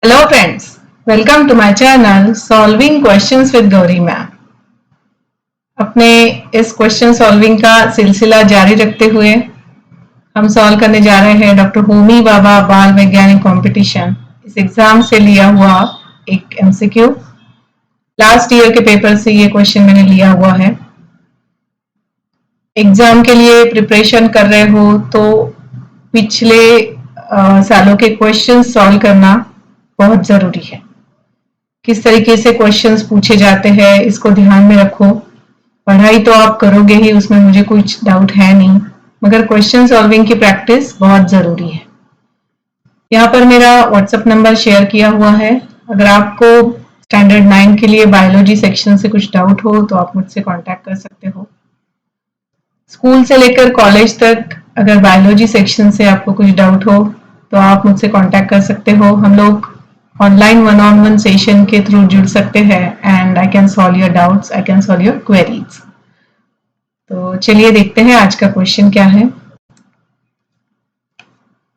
Hello friends, welcome to my channel Solving Questions with Gauri Ma'am। अपने इस question solving का सिलसिला जारी रखते हुए हम सॉल्व करने जा रहे हैं डॉक्टर होमी भाभा बाल वैज्ञानिक कंपटीशन इस एग्जाम से लिया हुआ एक एमसीक्यू। लास्ट ईयर के पेपर से ये क्वेश्चन मैंने लिया हुआ है। एग्जाम के लिए प्रिपरेशन कर रहे हो तो पिछले सालों के क्वेश्चन सॉल्व करना बहुत जरूरी है। किस तरीके से क्वेश्चंस पूछे जाते हैं इसको ध्यान में रखो। पढ़ाई तो आप करोगे ही, उसमें मुझे कुछ डाउट है नहीं, मगर क्वेश्चन सॉल्विंग की प्रैक्टिस बहुत जरूरी है। यहाँ पर मेरा व्हाट्सएप नंबर शेयर किया हुआ है। अगर आपको स्टैंडर्ड 9 के लिए बायोलॉजी सेक्शन से कुछ डाउट हो तो आप मुझसे कांटेक्ट कर सकते हो। स्कूल से लेकर कॉलेज तक अगर बायोलॉजी सेक्शन से आपको कुछ डाउट हो तो आप मुझसे कांटेक्ट कर सकते हो। हम लोग ऑनलाइन वन-ऑन-वन सेशन के थ्रू जुड़ सकते हैं and I can solve your doubts, I can solve your queries. तो चलिए देखते हैं आज का क्वेश्चन क्या है।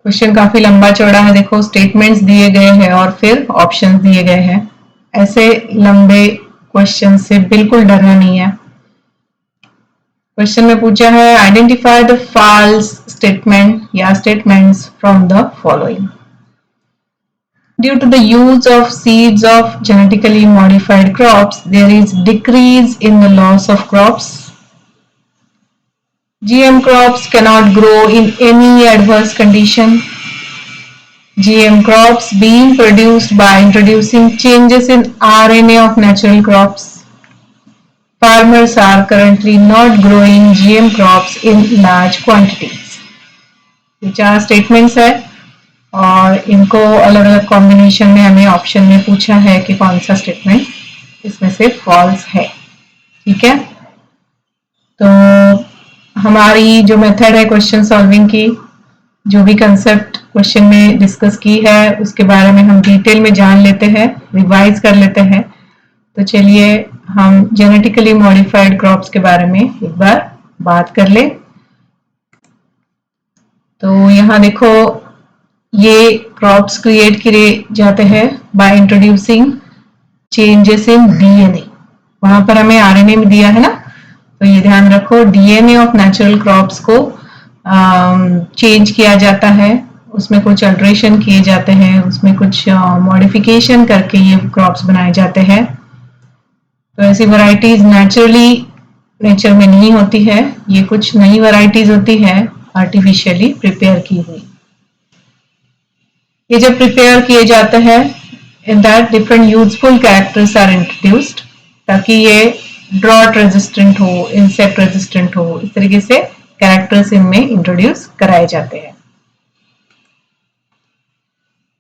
क्वेश्चन काफी लंबा चौड़ा है। देखो, स्टेटमेंट्स दिए गए हैं और फिर ऑप्शंस दिए गए हैं। ऐसे लंबे क्वेश्चन से बिल्कुल डरना नहीं है। क्वेश्चन में पूछा है आइडेंटिफाई द फॉल्स स्टेटमेंट या statements from the following. Due to the use of seeds of genetically modified crops, there is decrease in the loss of crops. GM crops cannot grow in any adverse condition. GM crops being produced by introducing changes in RNA of natural crops. Farmers are currently not growing GM crops in large quantities. ये 4 statements है और इनको अलग अलग combination में हमें option में पूछा है कि कौन सा स्टेटमेंट इसमें से फॉल्स है। ठीक है, तो हमारी जो मेथड है क्वेश्चन सॉल्विंग की, जो भी कंसेप्ट क्वेश्चन में डिस्कस की है उसके बारे में हम डिटेल में जान लेते हैं, रिवाइज कर लेते हैं। तो चलिए हम जेनेटिकली मॉडिफाइड क्रॉप्स के बारे में एक बार बात कर ले। तो यहाँ देखो, ये क्रॉप्स क्रिएट किए जाते हैं by introducing changes in DNA. वहां पर हमें आरएनए में दिया है ना, तो ये ध्यान रखो, डीएनए ऑफ नेचुरल क्रॉप्स को चेंज किया जाता है, उसमें कुछ अल्टरेशन किए जाते हैं, उसमें कुछ मॉडिफिकेशन करके ये क्रॉप्स बनाए जाते हैं। तो ऐसी वैरायटीज नेचुरली नेचर में नहीं होती है, ये कुछ नई वैरायटीज होती है आर्टिफिशियली प्रिपेयर की हुई। ये जब प्रिपेयर किए जाते हैं in that different useful characters are introduced, ताकि ये ड्रॉट रेजिस्टेंट हो, इंसेक्ट रेजिस्टेंट हो, इस तरीके से कैरेक्टर्स इनमें इंट्रोड्यूस कराए जाते हैं।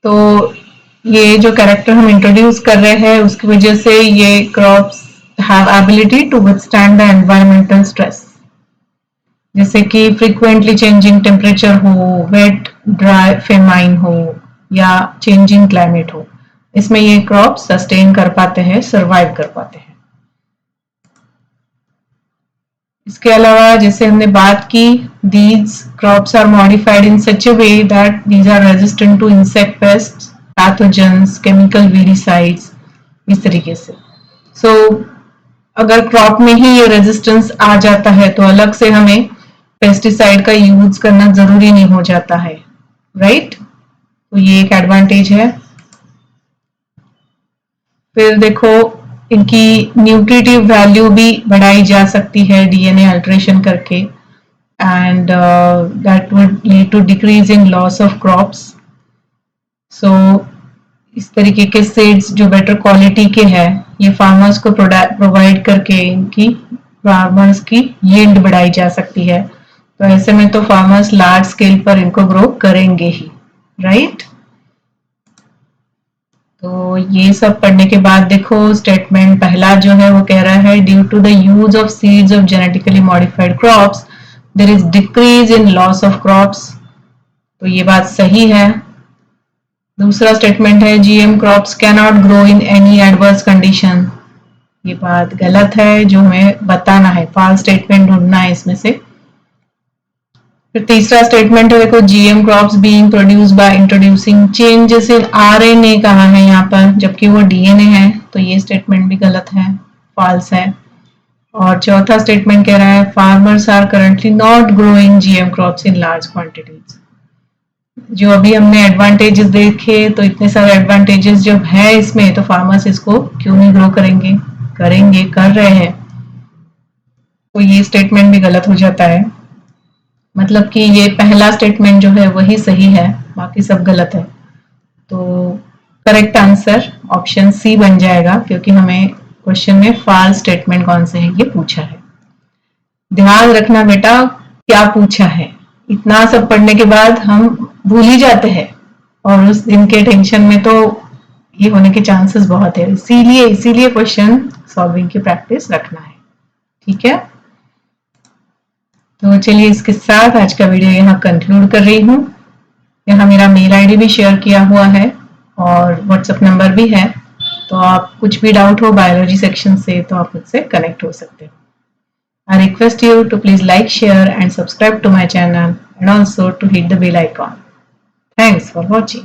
तो ये जो कैरेक्टर हम इंट्रोड्यूस कर रहे हैं उसकी वजह से ये crops have ability to withstand the environmental stress, जैसे कि फ्रीक्वेंटली चेंजिंग टेम्परेचर हो, वेट ड्राई फेमाइन हो या चेंजिंग क्लाइमेट हो, इसमें ये क्रॉप सस्टेन कर पाते हैं, सरवाइव कर पाते हैं। इसके अलावा जैसे हमने बात की, these crops are modified in such a way that these are resistant to insect pests, pathogens, chemical weedicides, इस तरीके से। So, अगर क्रॉप में ही ये रेजिस्टेंस आ जाता है तो अलग से हमें पेस्टिसाइड का यूज करना जरूरी नहीं हो जाता है, राइट? तो ये एक एडवांटेज है। फिर देखो, इनकी न्यूट्रिटिव वैल्यू भी बढ़ाई जा सकती है डीएनए अल्टरेशन करके, and that would lead to decrease in loss of crops. So इस तरीके के सीड्स जो बेटर क्वालिटी के हैं ये फार्मर्स को प्रोवाइड करके इनकी फार्मर्स की यील्ड बढ़ाई जा सकती है। तो ऐसे में तो फार्मर्स लार्ज स्केल पर इनको ग्रो करेंगे ही, राइट? तो ये सब पढ़ने के बाद देखो, स्टेटमेंट पहला जो है वो कह रहा है due to the use of seeds of genetically modified crops there is decrease in loss of crops. तो ये बात सही है। दूसरा स्टेटमेंट है GM crops can not grow in any adverse condition. ये बात गलत है, जो हमें बताना है, फॉल्स स्टेटमेंट ढूंढना है इसमें से। फिर तीसरा स्टेटमेंट है, देखो GM crops being produce by introducing changes in RNA कहा है यहाँ पर, जबकि वो डीएनए है, तो ये स्टेटमेंट भी गलत है, फॉल्स है। और चौथा स्टेटमेंट कह रहा है farmers are currently not growing GM crops in large quantities. जो अभी हमने एडवांटेजेस देखे, तो इतने सारे एडवांटेजेस जब है इसमें, तो फार्मर्स इसको क्यों नहीं ग्रो करेंगे, करेंगे, कर रहे हैं। तो ये स्टेटमेंट भी गलत हो जाता है, मतलब कि ये पहला स्टेटमेंट जो है वही सही है, बाकी सब गलत है। तो करेक्ट आंसर ऑप्शन सी बन जाएगा, क्योंकि हमें क्वेश्चन में फॉल्स स्टेटमेंट कौन से है ये पूछा है। ध्यान रखना बेटा, क्या पूछा है, इतना सब पढ़ने के बाद हम भूल ही जाते हैं, और उस दिन के टेंशन में तो ये होने के चांसेस बहुत है। इसीलिए क्वेश्चन सॉल्विंग की प्रैक्टिस रखना है, ठीक है। तो चलिए इसके साथ आज का वीडियो यहाँ कंक्लूड कर रही हूँ। यहाँ मेरा मेल आईडी भी शेयर किया हुआ है और व्हाट्सएप नंबर भी है, तो आप कुछ भी डाउट हो बायोलॉजी सेक्शन से तो आप मुझसे कनेक्ट हो सकते हो। I request you to please like, share and subscribe to my channel and also to hit the bell icon. Thanks for watching.